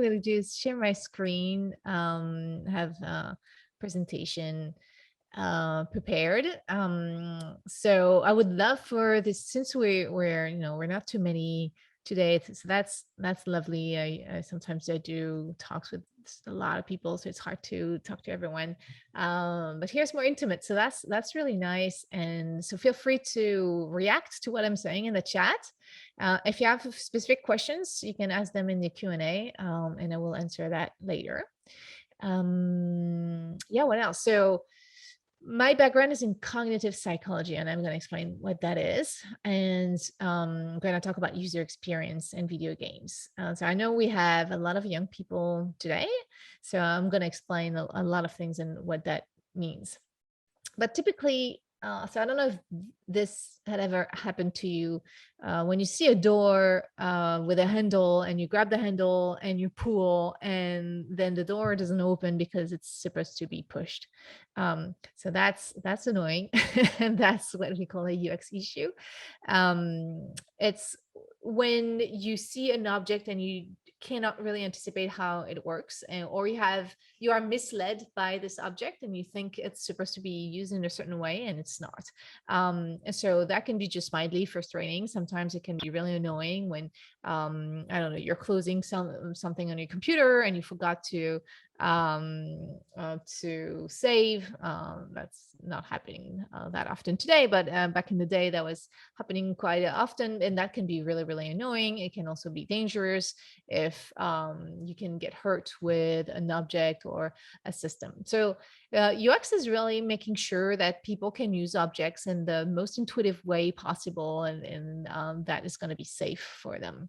going to do is share my screen, have a presentation prepared. So I would love for this, since we're we're not too many today, so that's lovely. I sometimes I do talks with a lot of people, so it's hard to talk to everyone. But here's more intimate, so that's really nice. And so feel free to react to what I'm saying in the chat. If you have specific questions, you can ask them in the Q&A, and I will answer that later. Yeah, what else? So my background is in cognitive psychology, and I'm going to explain what that is. And I'm going to talk about user experience and video games. So I know we have a lot of young people today, so I'm going to explain a lot of things and what that means. But typically, so I don't know if this had ever happened to you, when you see a door with a handle and you grab the handle and you pull, and then the door doesn't open because it's supposed to be pushed. So that's annoying. And that's what we call a UX issue. It's when you see an object and you cannot really anticipate how it works, or you are misled by this object and you think it's supposed to be used in a certain way and it's not. And so that can be just mildly frustrating. Sometimes it can be really annoying when I don't know, you're closing something on your computer and you forgot to save. That's not happening that often today, but back in the day that was happening quite often, and that can be really, really annoying. It can also be dangerous if you can get hurt with an object or a system. So UX is really making sure that people can use objects in the most intuitive way possible, and that is going to be safe for them.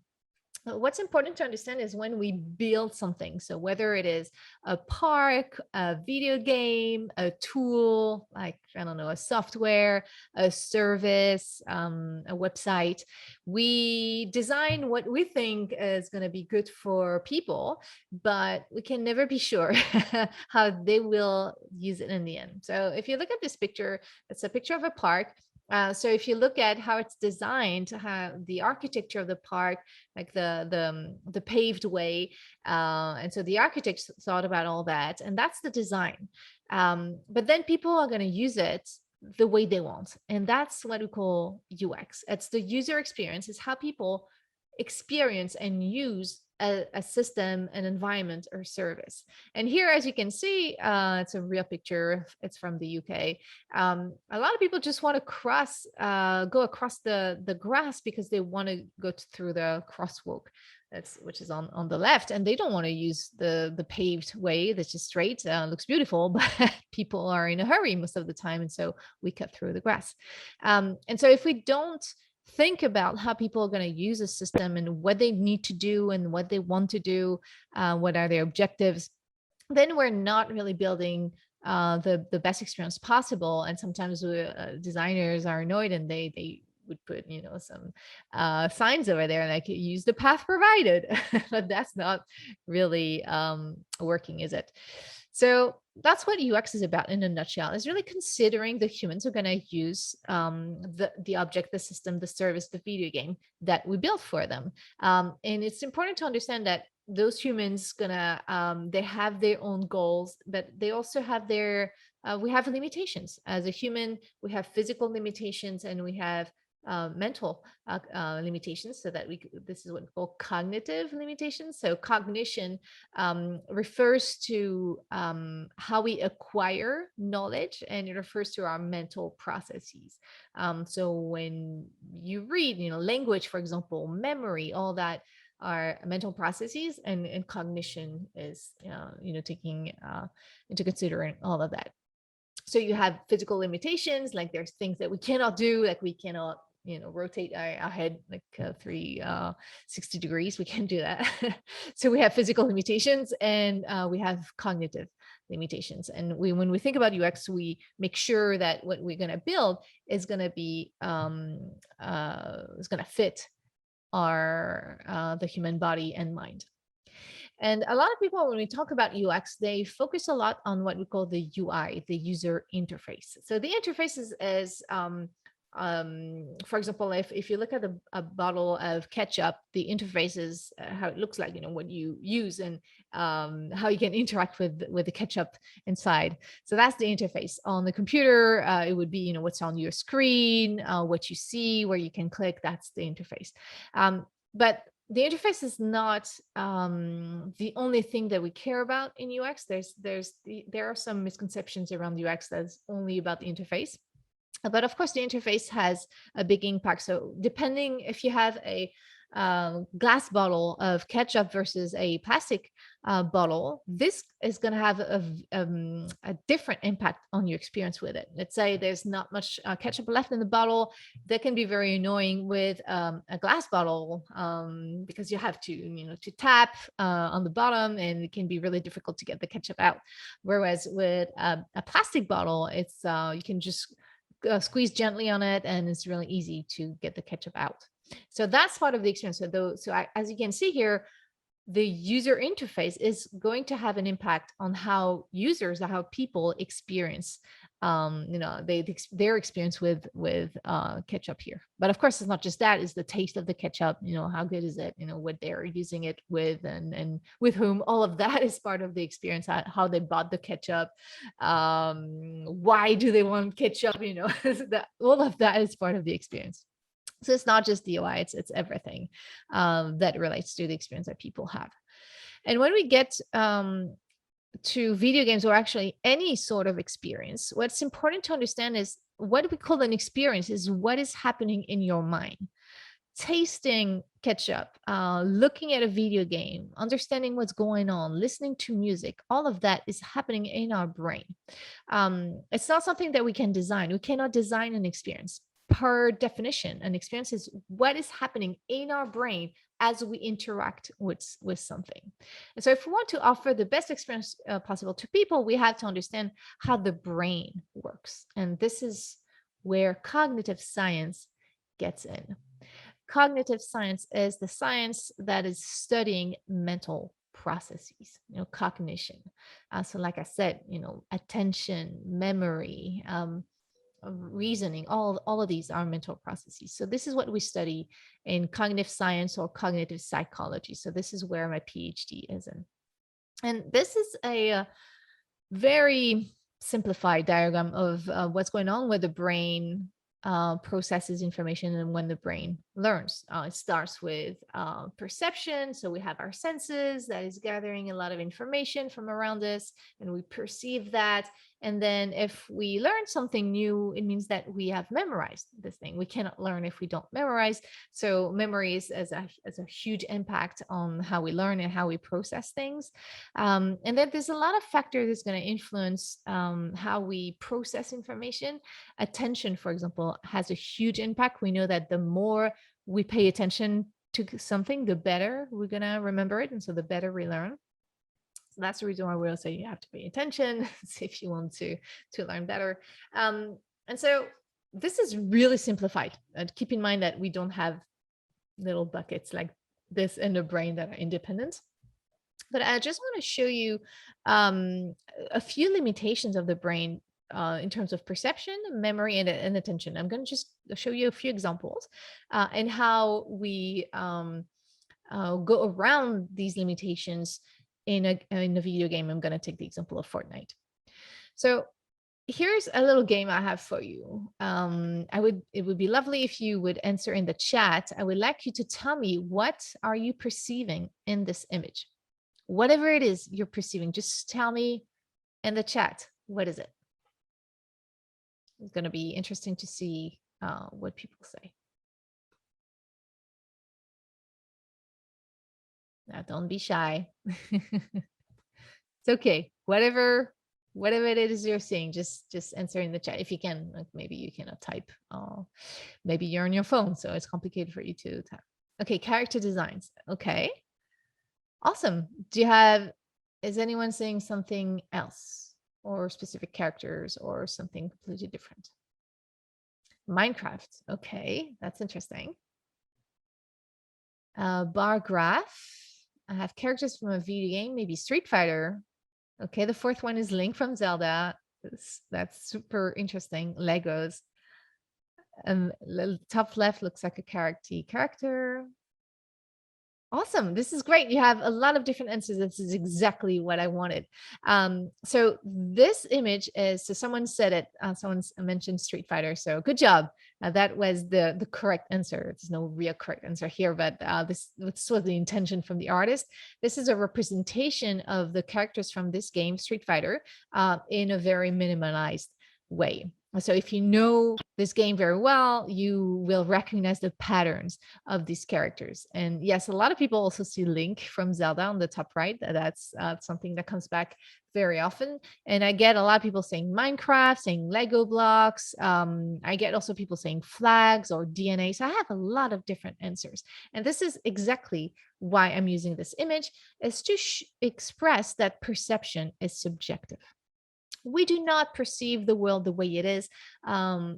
What's important to understand is when we build something, so whether it is a park, a video game, a tool, like, I don't know, a software, a service, a website, we design what we think is going to be good for people, but we can never be sure how they will use it in the end. So if you look at this picture, it's a picture of a park. So if you look at how it's designed, how the architecture of the park, like the paved way, and so the architects thought about all that, and that's the design. But then people are going to use it the way they want, and that's what we call UX. It's the user experience. It's how people experience and use a system, an environment, or service. And here, as you can see, it's a real picture. It's from the UK. A lot of people just want to go across the grass because they want to go through the crosswalk, which is on the left, and they don't want to use the paved way that's just straight. Looks beautiful, but people are in a hurry most of the time, and so we cut through the grass. And so if we don't think about how people are going to use a system and what they need to do and what they want to do, what are their objectives, then we're not really building the best experience possible. And sometimes designers are annoyed, and they would put, some signs over there like use the path provided, but that's not really working, is it? So that's what UX is about in a nutshell, is really considering the humans who are going to use the object, the system, the service, the video game that we built for them. And it's important to understand that those humans they have their own goals, but they also have we have limitations. As a human, we have physical limitations and we have mental limitations, so that this is what we call cognitive limitations. So cognition refers to how we acquire knowledge, and it refers to our mental processes. So when you read, language, for example, memory, all that are mental processes, and cognition is taking into considering all of that. So you have physical limitations, like there's things that we cannot do, like we cannot rotate our head like 360 degrees. We can't do that. So we have physical limitations, and we have cognitive limitations. And when we think about UX, we make sure that what we're going to build is going to be is going to fit the human body and mind. And a lot of people, when we talk about UX, they focus a lot on what we call the UI, the user interface. So the interface is For example, if you look at a bottle of ketchup, the interface is how it looks like, what you use, and how you can interact with the ketchup inside. So that's the interface. On the computer, it would be, what's on your screen, what you see, where you can click. That's the interface. But the interface is not the only thing that we care about in UX. There are some misconceptions around UX that's only about the interface. But of course, the interface has a big impact. So depending if you have a glass bottle of ketchup versus a plastic bottle, this is going to have a different impact on your experience with it. Let's say there's not much ketchup left in the bottle. That can be very annoying with a glass bottle, because you have to tap on the bottom, and it can be really difficult to get the ketchup out. Whereas with a plastic bottle, it's you can just squeeze gently on it, and it's really easy to get the ketchup out. So that's part of the experience. As you can see here, the user interface is going to have an impact on how people experience their experience with ketchup here. But of course, it's not just that. It's the taste of the ketchup. How good is it? What they're using it with, and with whom. All of that is part of the experience. How they bought the ketchup, why do they want ketchup? All of that is part of the experience. So it's not just DOI, it's everything that relates to the experience that people have. And when we get to video games, or actually any sort of experience, what's important to understand is what we call an experience is what is happening in your mind. Tasting ketchup, looking at a video game, understanding what's going on, listening to music, all of that is happening in our brain. It's not something that we can design. We cannot design an experience. Per definition, an experience is what is happening in our brain as we interact with something. And so if we want to offer the best experience possible to people, we have to understand how the brain works. And this is where cognitive science gets in. Cognitive science is the science that is studying mental processes, cognition. So like I said, attention, memory, reasoning, all of these are mental processes. So this is what we study in cognitive science or cognitive psychology. So this is where my PhD is in. And this is a very simplified diagram of what's going on with the brain processes information and when the brain learns. It starts with perception. So we have our senses that is gathering a lot of information from around us, and we perceive that. And then if we learn something new, it means that we have memorized this thing. We cannot learn if we don't memorize. So memory has a huge impact on how we learn and how we process things. And then there's a lot of factors that's going to influence how we process information. Attention, for example, has a huge impact. We know that the more we pay attention to something, the better we're going to remember it. And so the better we learn. So that's the reason why we all say you have to pay attention if you want to learn better. And so this is really simplified. And keep in mind that we don't have little buckets like this in the brain that are independent. But I just want to show you a few limitations of the brain in terms of perception, memory, and attention. I'm going to just show you a few examples and how we go around these limitations in a video game. I'm going to take the example of Fortnite. So here's a little game I have for you. It would be lovely if you would answer in the chat. I would like you to tell me, what are you perceiving in this image? Whatever it is you're perceiving, just tell me in the chat. What is it? It's going to be interesting to see what people say. Now, don't be shy. It's okay. Whatever it is you're seeing, just answer in the chat if you can. Like maybe you cannot type. Maybe you're on your phone, so it's complicated for you to type. Okay, character designs. Okay. Awesome. Is anyone saying something else, or specific characters, or something completely different? Minecraft. Okay, that's interesting. Bar graph. I have characters from a video game, maybe Street Fighter. Okay, the fourth one is Link from Zelda. That's super interesting. Legos. Top left looks like a character. Awesome. This is great. You have a lot of different answers. This is exactly what I wanted. So this image is, so someone said it, someone mentioned Street Fighter. So good job. That was the correct answer. There's no real correct answer here, but this was the intention from the artist. This is a representation of the characters from this game, Street Fighter, in a very minimalized way. So if you know this game very well, you will recognize the patterns of these characters. And yes, a lot of people also see Link from Zelda on the top right. That's something that comes back very often. And I get a lot of people saying Minecraft, saying Lego blocks. I get also people saying flags or DNA. So I have a lot of different answers. And this is exactly why I'm using this image, is to express that perception is subjective. We do not perceive the world the way it is. There's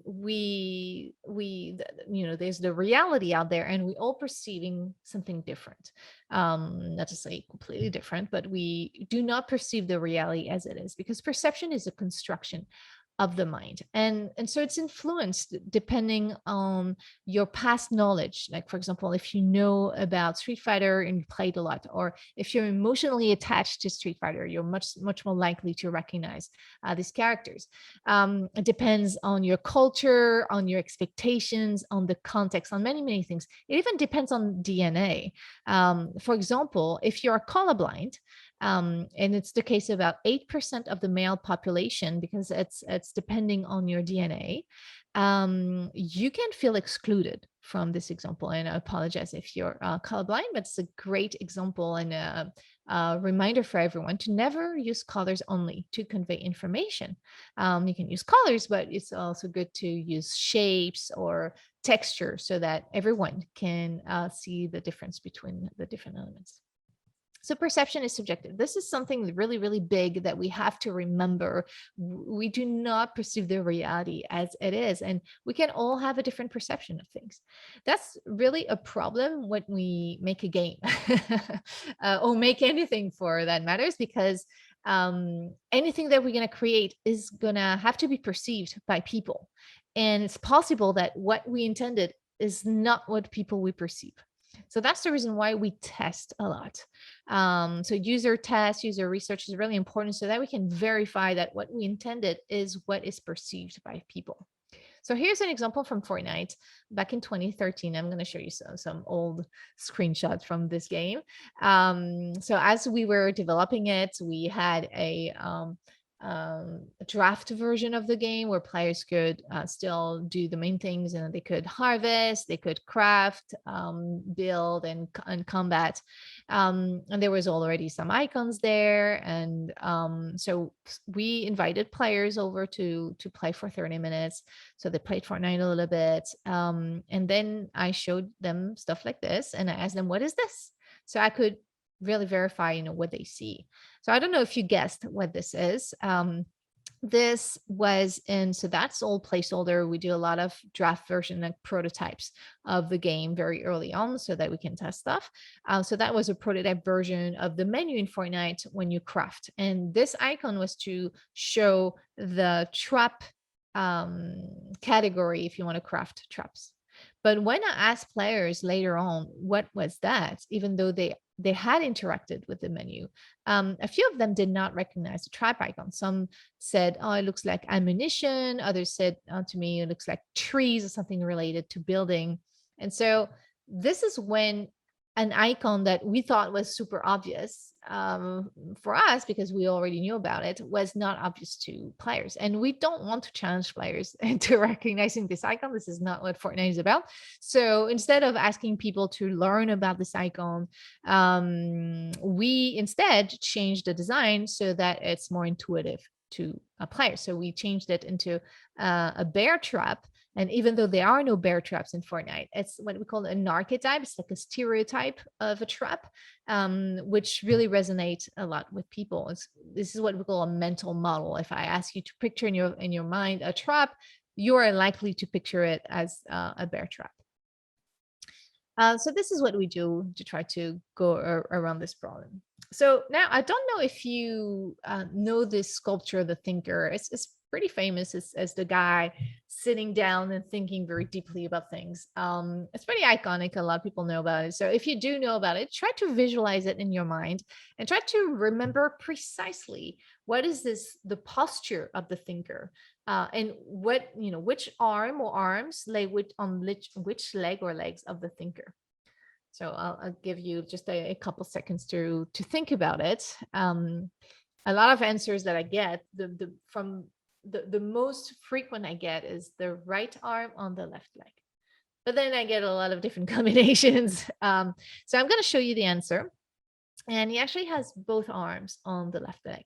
the reality out there, and we all perceiving something different. Not to say completely different, but we do not perceive the reality as it is, because perception is a construction of the mind, and so it's influenced depending on your past knowledge. Like, for example, if you know about Street Fighter and you played a lot, or if you're emotionally attached to Street Fighter, you're much more likely to recognize these characters. It depends on your culture, on your expectations, on the context, on many things. It even depends on DNA. For example, if you're colorblind, and it's the case about 8% of the male population, because it's depending on your DNA. You can feel excluded from this example. And I apologize if you're colorblind, but it's a great example and a reminder for everyone to never use colors only to convey information. You can use colors, but it's also good to use shapes or texture so that everyone can see the difference between the different elements. So perception is subjective. This is something really big that we have to remember. We do not perceive the reality as it is, and we can all have a different perception of things. That's really a problem when we make a game or make anything for that matters, because anything that we're going to create is going to have to be perceived by people. And it's possible that what we intended is not what people we perceive. So that's the reason why we test a lot. So user tests, user research is really important so that we can verify that what we intended is what is perceived by people. So here's an example from Fornite back in 2013. I'm going to show you some old screenshots from this game. So as we were developing it, we had a draft version of the game where players could still do the main things, and they could harvest, they could craft, build, and combat. And there was already some icons there, and so we invited players over to play for 30 minutes. So they played Fortnite a little bit, and then I showed them stuff like this, and I asked them, "What is this?" So I could really verify, what they see. So I don't know if you guessed what this is. This was so that's all placeholder. We do a lot of draft version and prototypes of the game very early on so that we can test stuff. So that was a prototype version of the menu in Fortnite when you craft. And this icon was to show the trap category if you want to craft traps. But when I asked players later on what was that, even though they had interacted with the menu, a few of them did not recognize the trap icon. Some said, "Oh, it looks like ammunition." Others said, to me, it looks like trees or something related to building. And so this is when an icon that we thought was super obvious for us, because we already knew about it, was not obvious to players. And we don't want to challenge players into recognizing this icon. This is not what Fortnite is about. So instead of asking people to learn about this icon, we instead changed the design so that it's more intuitive to a player. So we changed it into a bear trap. And even though there are no bear traps in Fortnite, it's what we call an archetype. It's like a stereotype of a trap, which really resonates a lot with people. This is what we call a mental model. If I ask you to picture in your mind a trap, you are likely to picture it as a bear trap. So this is what we do to try to go around this problem. So now I don't know if you know this sculpture, The Thinker. It's pretty famous as the guy sitting down and thinking very deeply about things. It's pretty iconic. A lot of people know about it. So if you do know about it, try to visualize it in your mind and try to remember precisely what is the posture of the thinker, and what, which arm or arms lay on which leg or legs of the thinker. So I'll give you just a couple seconds to think about it. A lot of answers that I get, the most frequent I get is the right arm on the left leg. But then I get a lot of different combinations. So I'm going to show you the answer. And he actually has both arms on the left leg.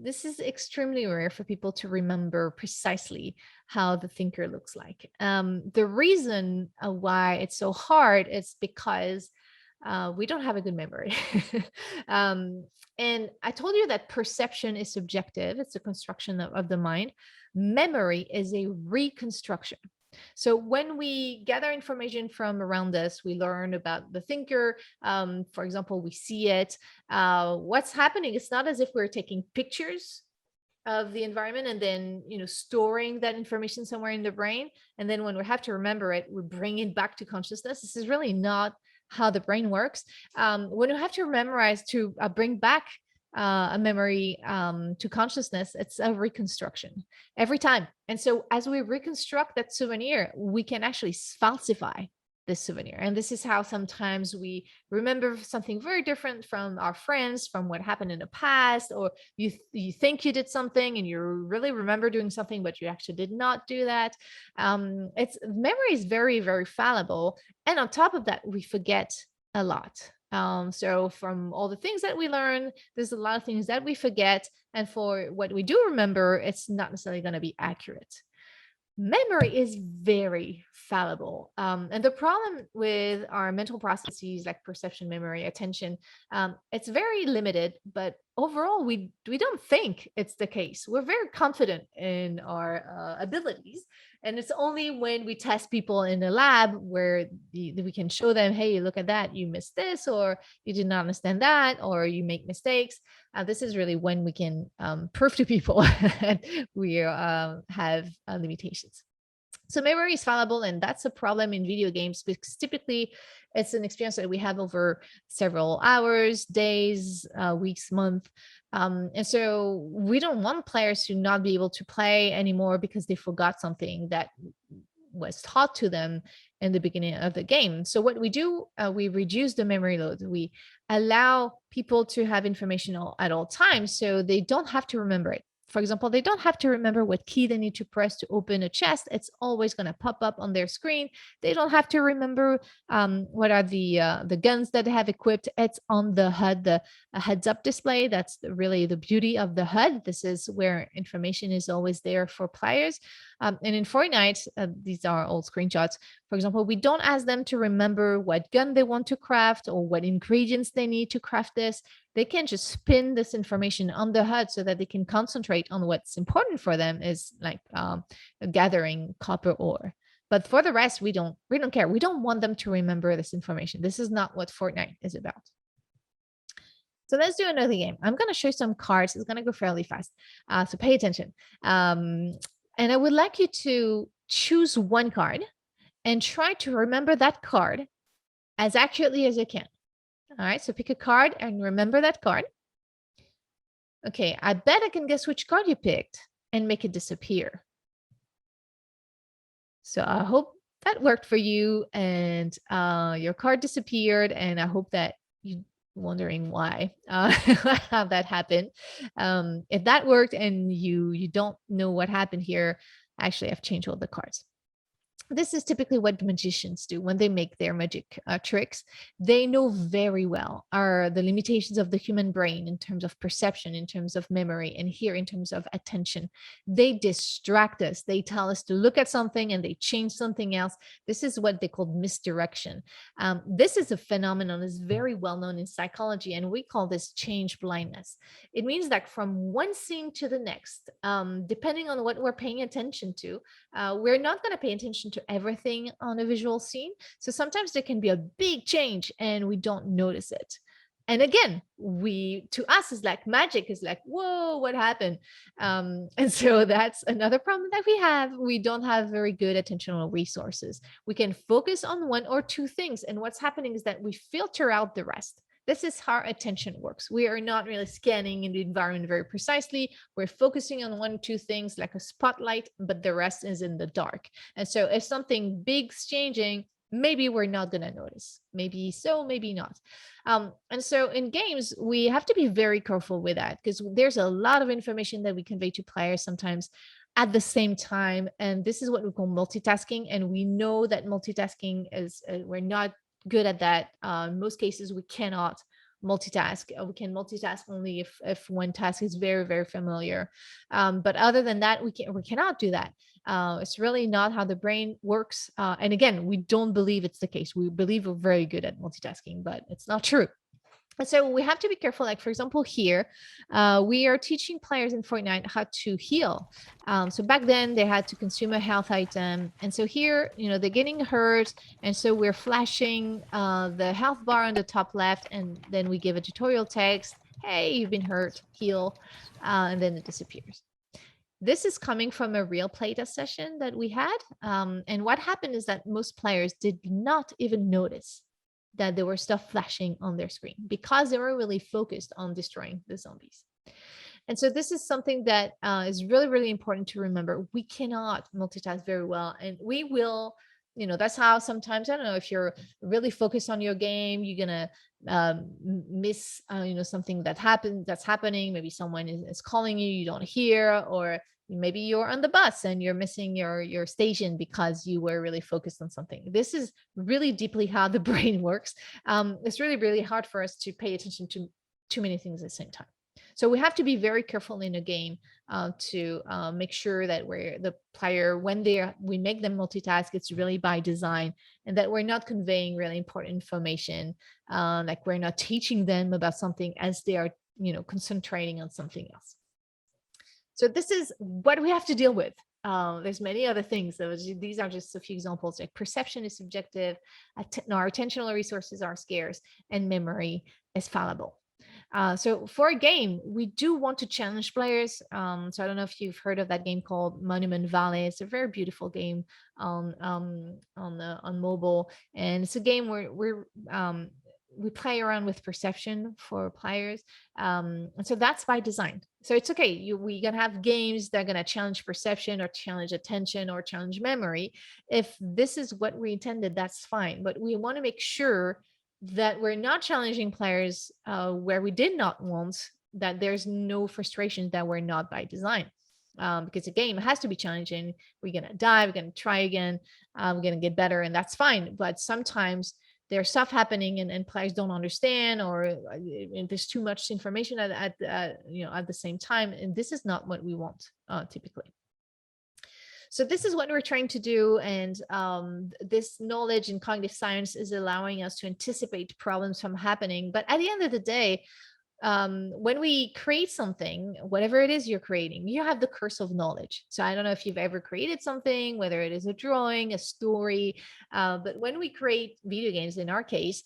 This is extremely rare for people to remember precisely how the thinker looks like. The reason why it's so hard is because we don't have a good memory. um, and I told you that perception is subjective, it's a construction of the mind. Memory is a reconstruction. So when we gather information from around us, we learn about the thinker. For example, we see it. What's happening? It's not as if we're taking pictures of the environment and then storing that information somewhere in the brain, and then when we have to remember it, we bring it back to consciousness. This is really not how the brain works. When you have to memorize to bring back a memory to consciousness, it's a reconstruction every time. And so as we reconstruct that souvenir, we can actually falsify this souvenir. And this is how sometimes we remember something very different from our friends, from what happened in the past, or you think you did something and you really remember doing something, but you actually did not do that. It's Memory is very, very fallible. And on top of that, we forget a lot. So from all the things that we learn, there's a lot of things that we forget. And for what we do remember, it's not necessarily going to be accurate. Memory is very fallible. And the problem with our mental processes like perception, memory, attention, it's very limited, but overall, we don't think it's the case. We're very confident in our abilities. And it's only when we test people in the lab where we can show them, hey, look at that, you missed this, or you did not understand that, or you make mistakes. This is really when we can prove to people that we have limitations. So memory is fallible, and that's a problem in video games because typically it's an experience that we have over several hours, days, weeks, month. And so we don't want players to not be able to play anymore because they forgot something that was taught to them in the beginning of the game. So what we do, we reduce the memory load. We allow people to have information at all times so they don't have to remember it. For example, they don't have to remember what key they need to press to open a chest. It's always going to pop up on their screen. They don't have to remember what are the guns that they have equipped. It's on the HUD, the heads-up display. That's really the beauty of the HUD. This is where information is always there for players. And in Fortnite, these are old screenshots. For example, we don't ask them to remember what gun they want to craft or what ingredients they need to craft this. They can just spin this information on the HUD so that they can concentrate on what's important for them, is like gathering copper ore. But for the rest, we don't care. We don't want them to remember this information. This is not what Fortnite is about. So let's do another game. I'm going to show you some cards. It's going to go fairly fast. So pay attention. And I would like you to choose one card and try to remember that card as accurately as you can. All right, so pick a card and remember that card. Okay, I bet I can guess which card you picked and make it disappear. So I hope that worked for you and your card disappeared, and I hope that you wondering why how that happened. If that worked and you don't know what happened here, actually I've changed all the cards. This is typically what magicians do when they make their magic tricks. They know very well the limitations of the human brain in terms of perception, in terms of memory, and here in terms of attention. They distract us. They tell us to look at something and they change something else. This is what they call misdirection. This is a phenomenon that's very well known in psychology, and we call this change blindness. It means that from one scene to the next, depending on what we're paying attention to, we're not going to pay attention to everything on a visual scene. So sometimes there can be a big change and we don't notice it. And again, to us is like magic, is like, whoa, what happened? And so that's another problem that we have. We don't have very good attentional resources. We can focus on one or two things, and what's happening is that we filter out the rest. This is how attention works. We are not really scanning in the environment very precisely. We're focusing on one or two things like a spotlight, but the rest is in the dark. And so if something big's changing, maybe we're not going to notice. Maybe so, maybe not. And so in games, we have to be very careful with that, because there's a lot of information that we convey to players sometimes at the same time. And this is what we call multitasking. And we know that multitasking is, we're not good at that. In most cases, we cannot multitask. We can multitask only if one task is very, very familiar. But other than that, we cannot do that. It's really not how the brain works. And again, we don't believe it's the case. We believe we're very good at multitasking, but it's not true. And so we have to be careful. Like, for example, here, we are teaching players in Fortnite how to heal. So back then they had to consume a health item. And so here, they're getting hurt. And so we're flashing the health bar on the top left. And then we give a tutorial text, hey, you've been hurt, heal. And then it disappears. This is coming from a real playtest session that we had. And what happened is that most players did not even notice that there were stuff flashing on their screen because they were really focused on destroying the zombies. And so this is something that is really, really important to remember. We cannot multitask very well, and we will, that's how sometimes, I don't know, if you're really focused on your game, you're going to miss, something that's happening. Maybe someone is calling you, you don't hear, or maybe you're on the bus and you're missing your station because you were really focused on something. This is really deeply how the brain works. It's really, really hard for us to pay attention to too many things at the same time. So we have to be very careful in a game to make sure that the player, when we make them multitask, it's really by design, and that we're not conveying really important information. Like we're not teaching them about something as they are, concentrating on something else. So this is what we have to deal with. There's many other things. These are just a few examples. Like perception is subjective, our attentional resources are scarce, and memory is fallible. So for a game, we do want to challenge players. So I don't know if you've heard of that game called Monument Valley. It's a very beautiful game on mobile, and it's a game where we play around with perception for players. And so that's by design. So it's okay. We're going to have games that are going to challenge perception or challenge attention or challenge memory. If this is what we intended, that's fine. But we want to make sure that we're not challenging players where we did not want, that there's no frustration that we're not by design. Because a game has to be challenging. We're going to die, we're going to try again, we're going to get better, and that's fine. But sometimes there's stuff happening and players don't understand, or there's too much information at the same time, and this is not what we want typically. So this is what we're trying to do, and this knowledge in cognitive science is allowing us to anticipate problems from happening. But at the end of the day, when we create something, whatever it is you're creating, you have the curse of knowledge. So I don't know if you've ever created something, whether it is a drawing, a story, but when we create video games, in our case,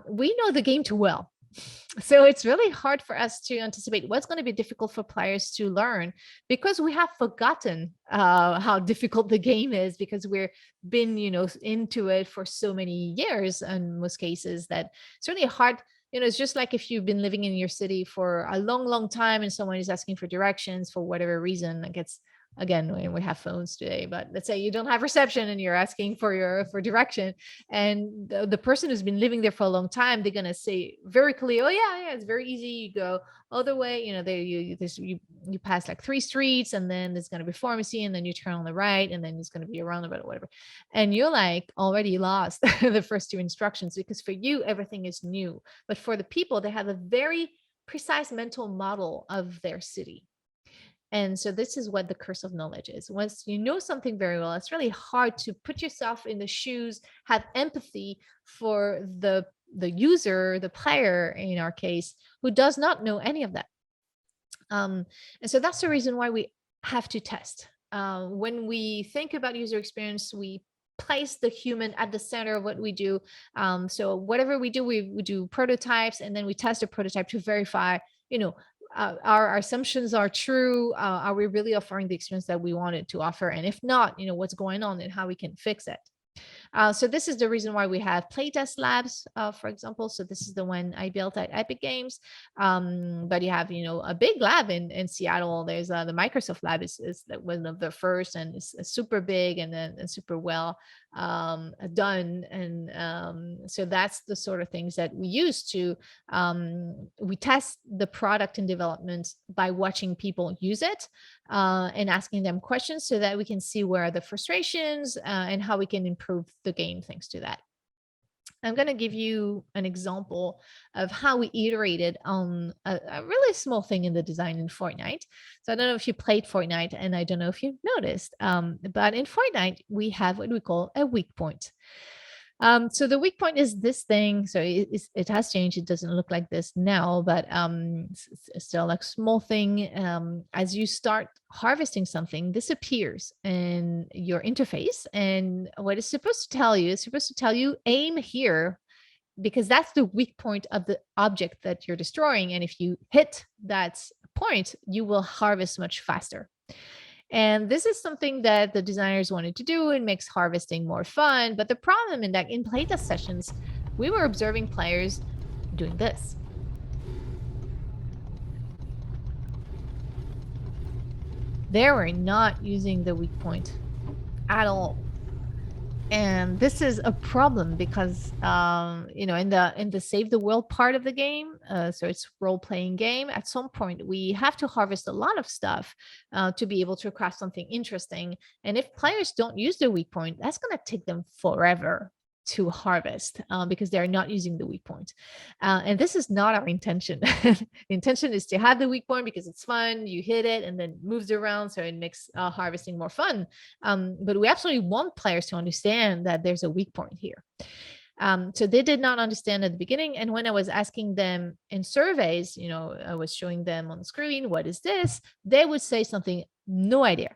we know the game too well. So it's really hard for us to anticipate what's going to be difficult for players to learn, because we have forgotten how difficult the game is, because we've been, into it for so many years in most cases, that it's really hard. It's just like if you've been living in your city for a long, long time and someone is asking for directions for whatever reason. Like, it's, again, we have phones today, but let's say you don't have reception and you're asking for direction, and the person who's been living there for a long time, they're going to say very clearly, oh yeah, it's very easy. You go all the way, you pass like 3 streets, and then there's going to be pharmacy, and then you turn on the right, and then there's going to be a roundabout or whatever. And you're like already lost the first 2 instructions, because for you, everything is new. But for the people, they have a very precise mental model of their city. And so this is what the curse of knowledge is. Once you know something very well, it's really hard to put yourself in the shoes, have empathy for the user, the player in our case, who does not know any of that. And so that's the reason why we have to test. When we think about user experience, we place the human at the center of what we do. So whatever we do, we do prototypes, and then we test the prototype to verify, you know, our assumptions are true. Are we really offering the experience that we wanted to offer? And if not, what's going on and how we can fix it. So this is the reason why we have playtest labs, for example. So this is the one I built at Epic Games. But you have, a big lab in Seattle. There's the Microsoft lab is one of the first, and it's super big and then super well done. And so that's the sort of things that we use to we test the product in development by watching people use it and asking them questions so that we can see where are the frustrations and how we can improve the game thanks to that. I'm going to give you an example of how we iterated on a really small thing in the design in Fortnite. So I don't know if you played Fortnite, and I don't know if you've noticed, but in Fortnite, we have what we call a weak point. So the weak point is this thing. So it has changed. It doesn't look like this now, but it's still a small thing. As you start harvesting something, this appears in your interface. And what it's supposed to tell you is supposed to tell you aim here, because that's the weak point of the object that you're destroying. And if you hit that point, you will harvest much faster. And this is something that the designers wanted to do. It makes harvesting more fun. But the problem in that in playtest sessions, we were observing players doing this. They were not using the weak point at all. And this is a problem because in the save the world part of the game, so it's role-playing game, at some point we have to harvest a lot of stuff to be able to craft something interesting. And if players don't use the weak point, that's going to take them forever to harvest because they're not using the weak point. And this is not our intention. The intention is to have the weak point because it's fun. You hit it and then it moves around, so it makes harvesting more fun. But we absolutely want players to understand that there's a weak point here. So they did not understand at the beginning. And when I was asking them in surveys, I was showing them on the screen, what is this? They would say something, no idea.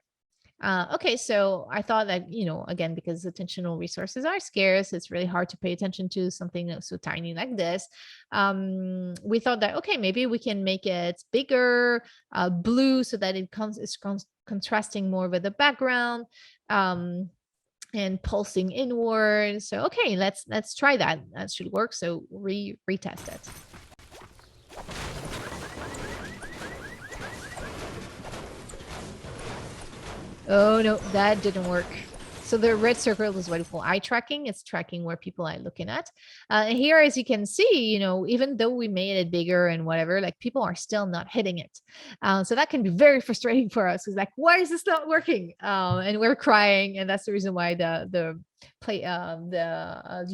Okay, so I thought that, again, because attentional resources are scarce, it's really hard to pay attention to something that's so tiny like this. We thought that, okay, maybe we can make it bigger, blue, so that it's contrasting more with the background. And pulsing inward. So, okay, let's try that. That should work. So retest it. Oh, no, that didn't work. So the red circle is what we call eye tracking. It's tracking where people are looking at. And here, as you can see, even though we made it bigger and whatever, like people are still not hitting it. So that can be very frustrating for us. It's like, why is this not working? And we're crying. And that's the reason why the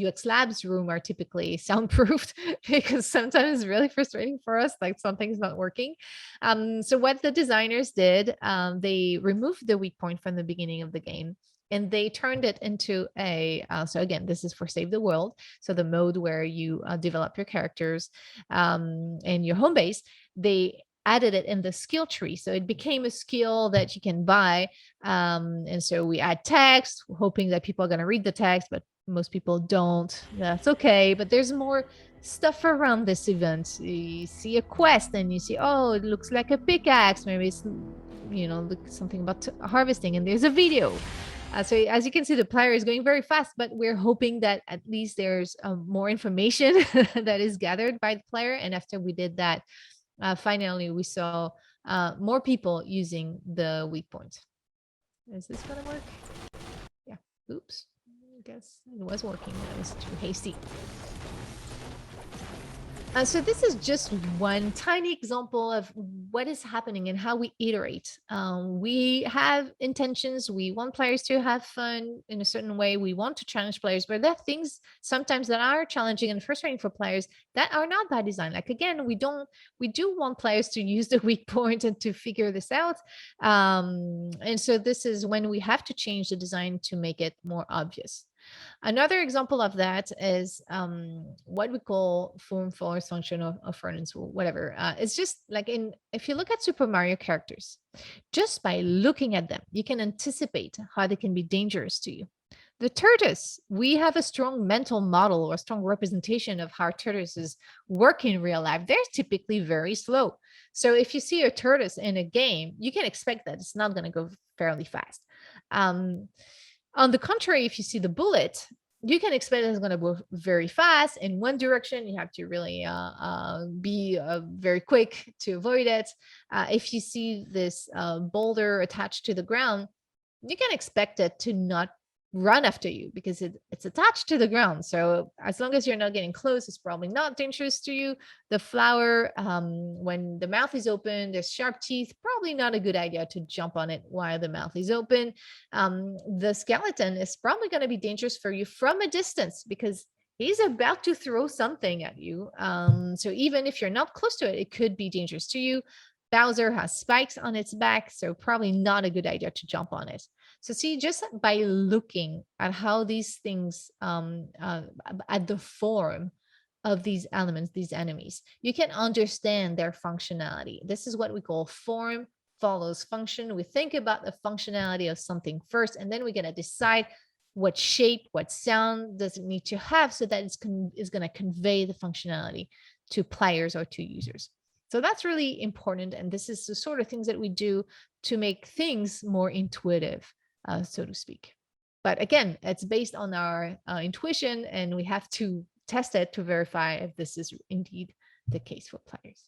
UX labs room are typically soundproofed because sometimes it's really frustrating for us, like something's not working. So what the designers did, they removed the weak point from the beginning of the game, and they turned it into so again, this is for Save the World, so the mode where you develop your characters and your home base. They added it in the skill tree, so it became a skill that you can buy. And so we add text, hoping that people are going to read the text, but most people don't. That's okay, but there's more stuff around this event. You see a quest and you see, oh, it looks like a pickaxe, maybe it's something about harvesting, and there's a video. So as you can see, the player is going very fast, but we're hoping that at least there's more information that is gathered by the player. And after we did that, finally we saw more people using the weak point. Is this gonna work? Yeah. Oops. I guess it was working. I was too hasty. So this is just one tiny example of what is happening and how we iterate. We have intentions. We want players to have fun in a certain way. We want to challenge players, but there are things sometimes that are challenging and frustrating for players that are not by design. Like, again, we do want players to use the weak point and to figure this out. And so this is when we have to change the design to make it more obvious. Another example of that is what we call form, force, function, or affordance, or whatever. It's just like if you look at Super Mario characters, just by looking at them, you can anticipate how they can be dangerous to you. The tortoise, we have a strong mental model or a strong representation of how tortoises work in real life. They're typically very slow. So if you see a tortoise in a game, you can expect that it's not going to go fairly fast. Um, on the contrary, if you see the bullet, you can expect it's going to go very fast in one direction. You have to really be very quick to avoid it. If you see this boulder attached to the ground, you can expect it to not run after you because it's attached to the ground. So as long as you're not getting close, it's probably not dangerous to you. The flower, when the mouth is open, there's sharp teeth, probably not a good idea to jump on it while the mouth is open. The skeleton is probably going to be dangerous for you from a distance because he's about to throw something at you. So even if you're not close to it, it could be dangerous to you. Bowser has spikes on its back, so probably not a good idea to jump on it. So see, just by looking at how these things, at the form of these elements, these enemies, you can understand their functionality. This is what we call form follows function. We think about the functionality of something first, and then we're going to decide what shape, what sound does it need to have so that it's going to convey the functionality to players or to users. So that's really important. And this is the sort of things that we do to make things more intuitive, so to speak. But again, it's based on our intuition, and we have to test it to verify if this is indeed the case for players.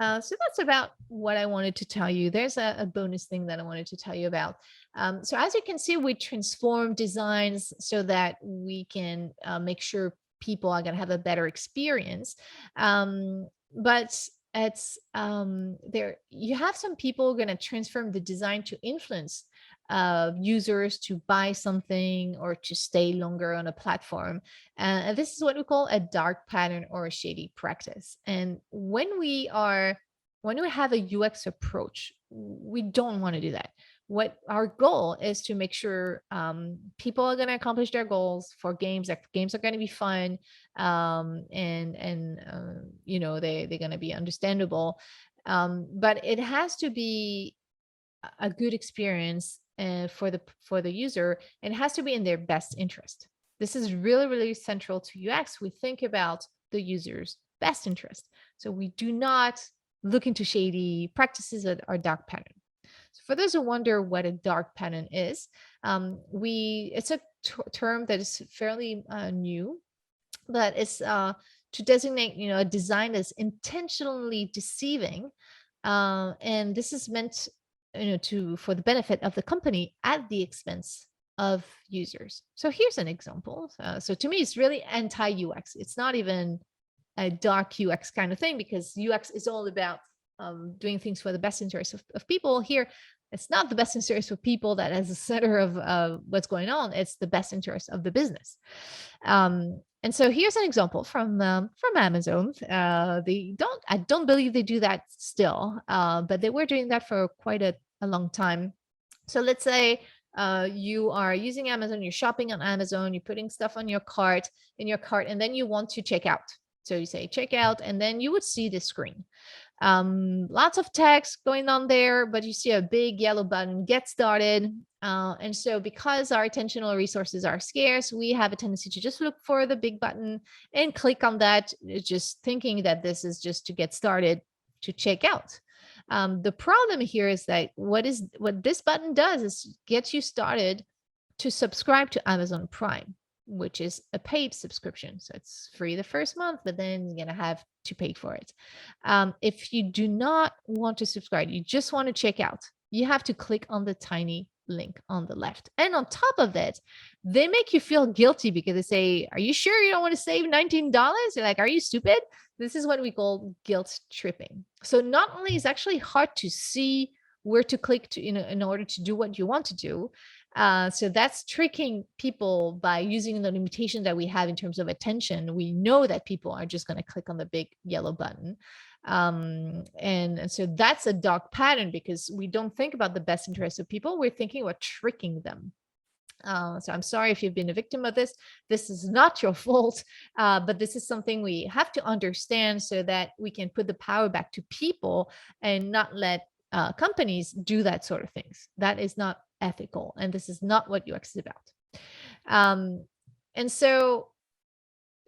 So that's about what I wanted to tell you. There's a bonus thing that I wanted to tell you about. So as you can see, we transform designs so that we can make sure people are going to have a better experience. But it's there, you have some people going to transform the design to influence users to buy something or to stay longer on a platform. And this is what we call a dark pattern or a shady practice. And when we have a UX approach, we don't want to do that. What our goal is to make sure people are going to accomplish their goals for games. That games are going to be fun, and they're going to be understandable. But it has to be a good experience for the user, and it has to be in their best interest. This is really, really central to UX. We think about the user's best interest. So we do not look into shady practices that are dark pattern. So for those who wonder what a dark pattern is, it's a term that is fairly new, but it's to designate a design that's intentionally deceiving, and this is meant for the benefit of the company at the expense of users. So here's an example. So to me, it's really anti-UX. It's not even a dark UX kind of thing, because UX is all about doing things for the best interest of people. Here, it's not the best interest of people that is the center of what's going on. It's the best interest of the business. And so here's an example from Amazon. I don't believe they do that still, but they were doing that for quite a long time. So let's say you are using Amazon, you're shopping on Amazon, you're putting stuff on your cart, and then you want to check out. So you say check out, and then you would see this screen. Lots of text going on there, but you see a big yellow button, get started. And so because our attentional resources are scarce, we have a tendency to just look for the big button and click on that, just thinking that this is just to get started to check out. The problem here is that what this button does is get you started to subscribe to Amazon Prime, which is a paid subscription. So it's free the first month, but then you're going to have to pay for it. If you do not want to subscribe, you just want to check out, you have to click on the tiny link on the left. And on top of that, they make you feel guilty because they say, are you sure you don't want to save $19? You're like, are you stupid? This is what we call guilt tripping. So not only is it actually hard to see where to click to, in order to do what you want to do. So that's tricking people by using the limitation that we have in terms of attention. We know that people are just going to click on the big yellow button. And so that's a dark pattern because we don't think about the best interest of people. We're thinking about tricking them. So I'm sorry if you've been a victim of this. This is not your fault, but this is something we have to understand so that we can put the power back to people and not let companies do that sort of things. That is not ethical, and this is not what UX is about. And so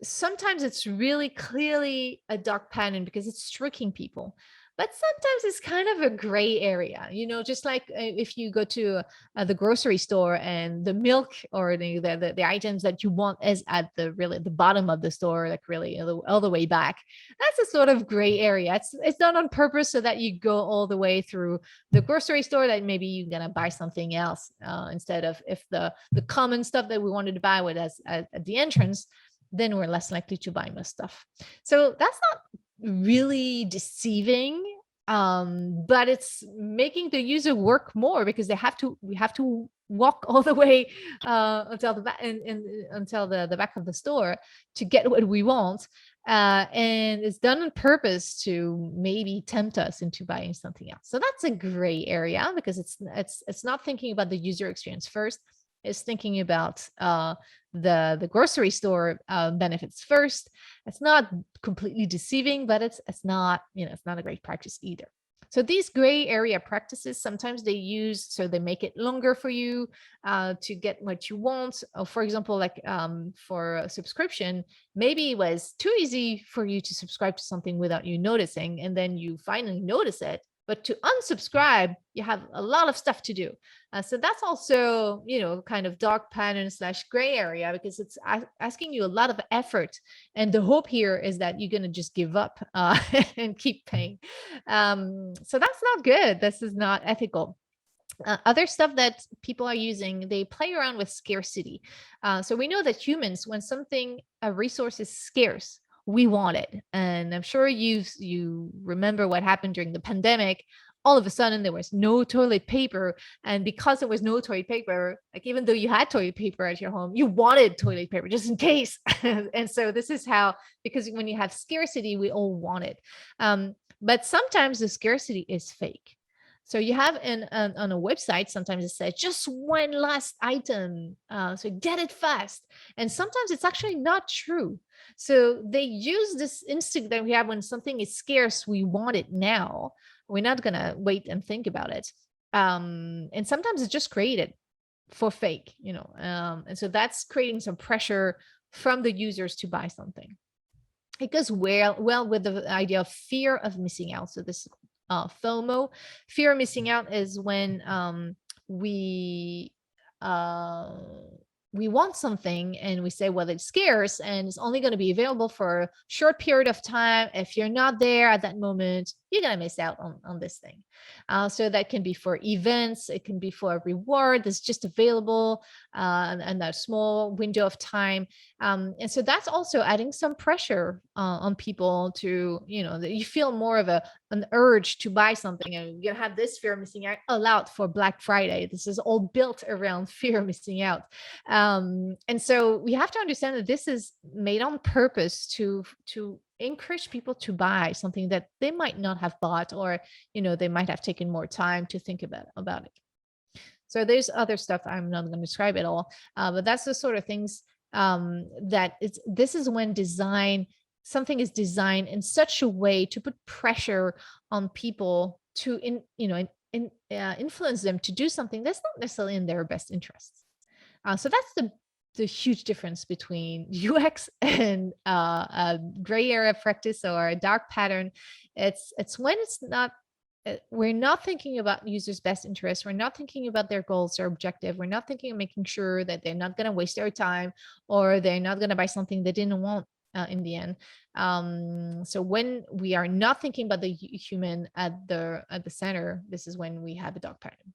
sometimes it's really clearly a dark pattern because it's tricking people, but sometimes it's kind of a gray area, just like if you go to the grocery store and the milk or the items that you want is at the bottom of the store, like really all the way back. That's a sort of gray area. It's done on purpose so that you go all the way through the grocery store, that maybe you're gonna buy something else instead of, if the common stuff that we wanted to buy with us at the entrance, then we're less likely to buy most stuff. So that's not really deceiving, but it's making the user work more because we have to walk all the way until the back until the back of the store to get what we want. And it's done on purpose to maybe tempt us into buying something else. So that's a gray area because it's not thinking about the user experience first. It's thinking about the grocery store benefits first. It's not completely deceiving, but it's not it's not a great practice either. So these gray area practices, sometimes they make it longer for you to get what you want. For example, like for a subscription, maybe it was too easy for you to subscribe to something without you noticing, and then you finally notice it. But to unsubscribe, you have a lot of stuff to do. So that's also, kind of dark pattern / gray area, because it's asking you a lot of effort. And the hope here is that you're going to just give up and keep paying. So that's not good. This is not ethical. Other stuff that people are using, they play around with scarcity. So we know that humans, when a resource is scarce, we want it. And I'm sure you remember what happened during the pandemic. All of a sudden there was no toilet paper, and because there was no toilet paper, like even though you had toilet paper at your home, you wanted toilet paper just in case. And so this is how, because when you have scarcity, we all want it. But sometimes the scarcity is fake. So you have on a website, sometimes it says just one last item, so get it fast. And sometimes it's actually not true. So they use this instinct that we have when something is scarce, we want it now. We're not going to wait and think about it. And sometimes it's just created for fake, and so that's creating some pressure from the users to buy something. It goes well with the idea of fear of missing out. So this FOMO, fear of missing out, is when we want something and we say, well, it's scarce and it's only going to be available for a short period of time. If you're not there at that moment, you're going to miss out on this thing. So that can be for events. It can be for a reward that's just available and that small window of time. And so that's also adding some pressure on people to, that you feel more of an urge to buy something, and you have this fear of missing out for Black Friday. This is all built around fear of missing out. And so we have to understand that this is made on purpose to encourage people to buy something that they might not have bought, or they might have taken more time to think about it. So there's other stuff I'm not going to describe at all, but that's the sort of things this is when something is designed in such a way to put pressure on people to influence them to do something that's not necessarily in their best interests. So that's the huge difference between UX and a gray area practice or a dark pattern. It's when it's not, we're not thinking about users' best interest. We're not thinking about their goals or objective. We're not thinking of making sure that they're not going to waste their time, or they're not going to buy something they didn't want in the end. So when we are not thinking about the human at the center, this is when we have a dark pattern.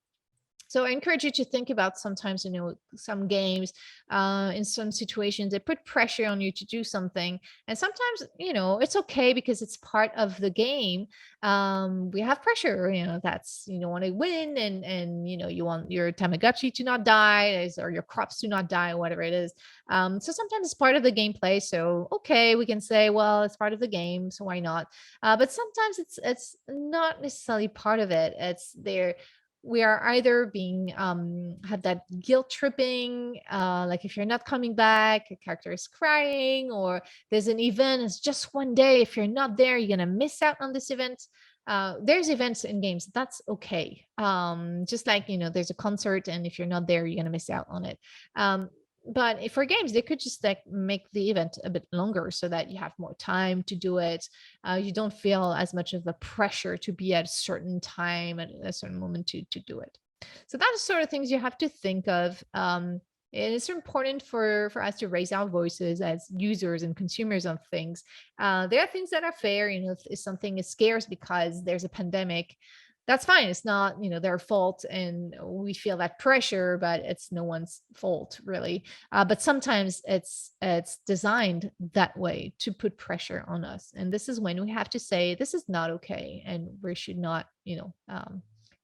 So I encourage you to think about sometimes, some games, in some situations, they put pressure on you to do something. And sometimes, it's okay because it's part of the game. We have pressure, that's, want to win, and, you want your Tamagotchi to not die, or your crops to not die, or whatever it is. So sometimes it's part of the gameplay. So, okay, we can say, well, it's part of the game, so why not? But sometimes it's not necessarily part of it. It's there. We are either being had that guilt tripping, like if you're not coming back, a character is crying, or there's an event, it's just one day. If you're not there, you're gonna miss out on this event. There's events in games. That's okay. Just like, there's a concert, and if you're not there, you're going to miss out on it. But for games, they could just like make the event a bit longer so that you have more time to do it. You don't feel as much of a pressure to be at a certain time at a certain moment to do it. So that's sort of things you have to think of. And it's important for us to raise our voices as users and consumers of things. There are things that are fair. If something is scarce because there's a pandemic, that's fine. It's not, their fault, and we feel that pressure, but it's no one's fault really. But sometimes it's designed that way to put pressure on us, and this is when we have to say this is not okay, and we should not,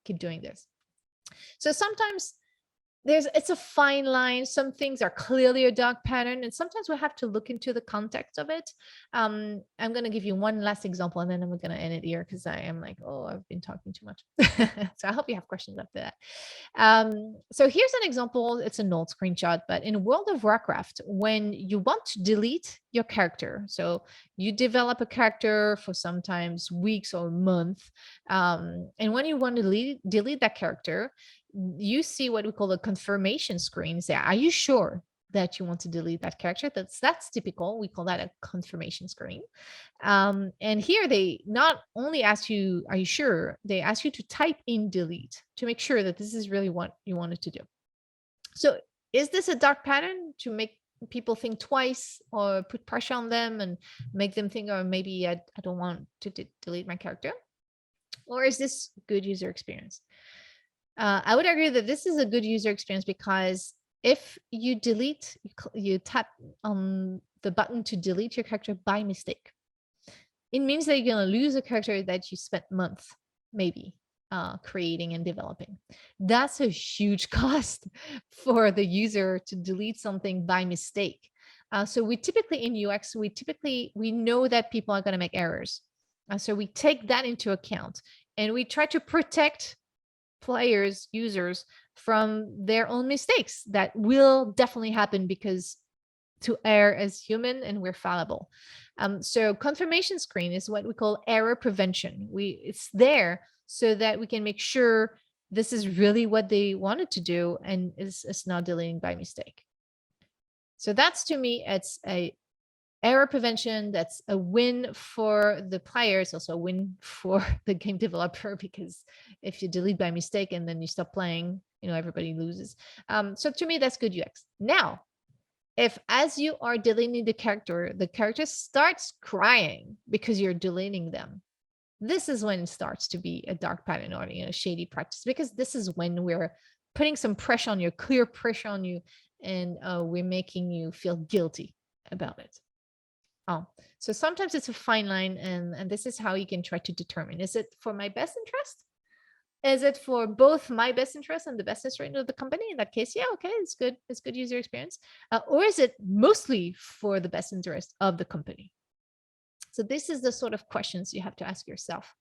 keep doing this. So sometimes it's a fine line. Some things are clearly a dark pattern, and sometimes we have to look into the context of it. I'm going to give you one last example, and then I'm going to end it here because I am like, oh, I've been talking too much. So I hope you have questions after that. So here's an example. It's an old screenshot, but in World of Warcraft, when you want to delete your character, so you develop a character for sometimes weeks or a month, and when you want to delete that character, you see what we call a confirmation screen. Say, are you sure that you want to delete that character? That's typical. We call that a confirmation screen. And here they not only ask you, are you sure? They ask you to type in delete to make sure that this is really what you wanted to do. So is this a dark pattern to make people think twice or put pressure on them and make them think, oh, maybe I don't want to delete my character? Or is this good user experience? I would argue that this is a good user experience because if you delete, you tap on the button to delete your character by mistake, it means that you're going to lose a character that you spent months, maybe, creating and developing. That's a huge cost for the user to delete something by mistake. So we typically in UX, we know that people are going to make errors. So we take that into account, and we try to protect players, users from their own mistakes that will definitely happen because to err as human and we're fallible. So confirmation screen is what we call error prevention. It's there so that we can make sure this is really what they wanted to do and is not deleting by mistake. So that's, to me, it's a error prevention. That's a win for the players, also a win for the game developer, because if you delete by mistake and then you stop playing, everybody loses. So to me, that's good UX. Now, if as you are deleting the character starts crying because you're deleting them, this is when it starts to be a dark pattern or shady practice, because this is when we're putting some pressure on you, clear pressure on you, and we're making you feel guilty about it. So sometimes it's a fine line, and this is how you can try to determine, is it for my best interest? Is it for both my best interest and the best interest of the company? In that case, yeah, okay, it's good. It's good user experience. Or is it mostly for the best interest of the company? So this is the sort of questions you have to ask yourself.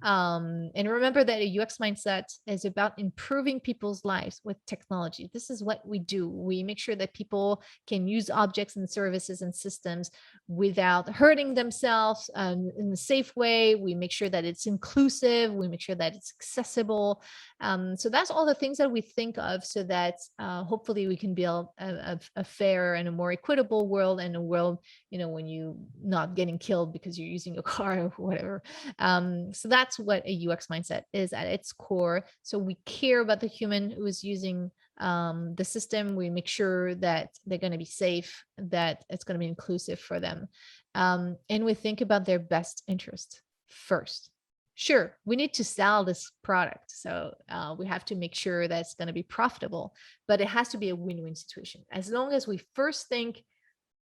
And remember that a UX mindset is about improving people's lives with technology. This is what we do. We make sure that people can use objects and services and systems without hurting themselves, in a safe way. We make sure that it's inclusive. We make sure that it's accessible. So that's all the things that we think of, so that hopefully we can build a fairer and a more equitable world, and a world, when you not getting killed because you're using a car or whatever. So that's what a UX mindset is at its core. So we care about the human who is using the system. We make sure that they're going to be safe, that it's going to be inclusive for them. And we think about their best interest first. Sure, we need to sell this product. So we have to make sure that it's going to be profitable, but it has to be a win-win situation. As long as we first think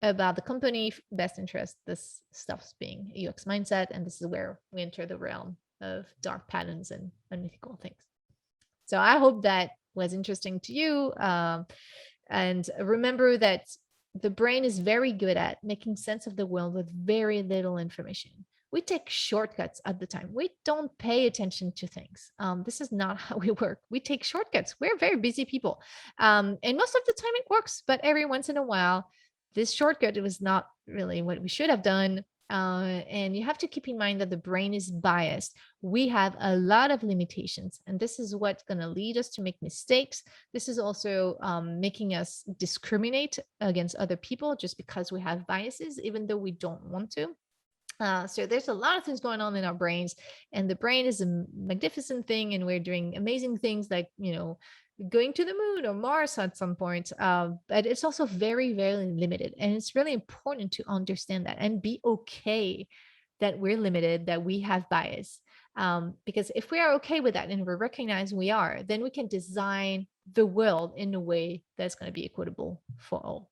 about the company best interest, this stuff's being a UX mindset, and this is where we enter the realm of dark patterns and unethical things. So I hope that was interesting to you. And remember that the brain is very good at making sense of the world with very little information. We take shortcuts at the time. We don't pay attention to things. This is not how we work. We take shortcuts. We're very busy people. And most of the time it works, but every once in a while, this shortcut, it was not really what we should have done. And you have to keep in mind that the brain is biased. We have a lot of limitations, and this is what's going to lead us to make mistakes. This is also making us discriminate against other people just because we have biases, even though we don't want to. So there's a lot of things going on in our brains, and the brain is a magnificent thing, and we're doing amazing things like, going to the moon or Mars at some point. But it's also very, very limited, and it's really important to understand that and be okay that we're limited, that we have bias. Because if we are okay with that and we recognize we are, then we can design the world in a way that's going to be equitable for all.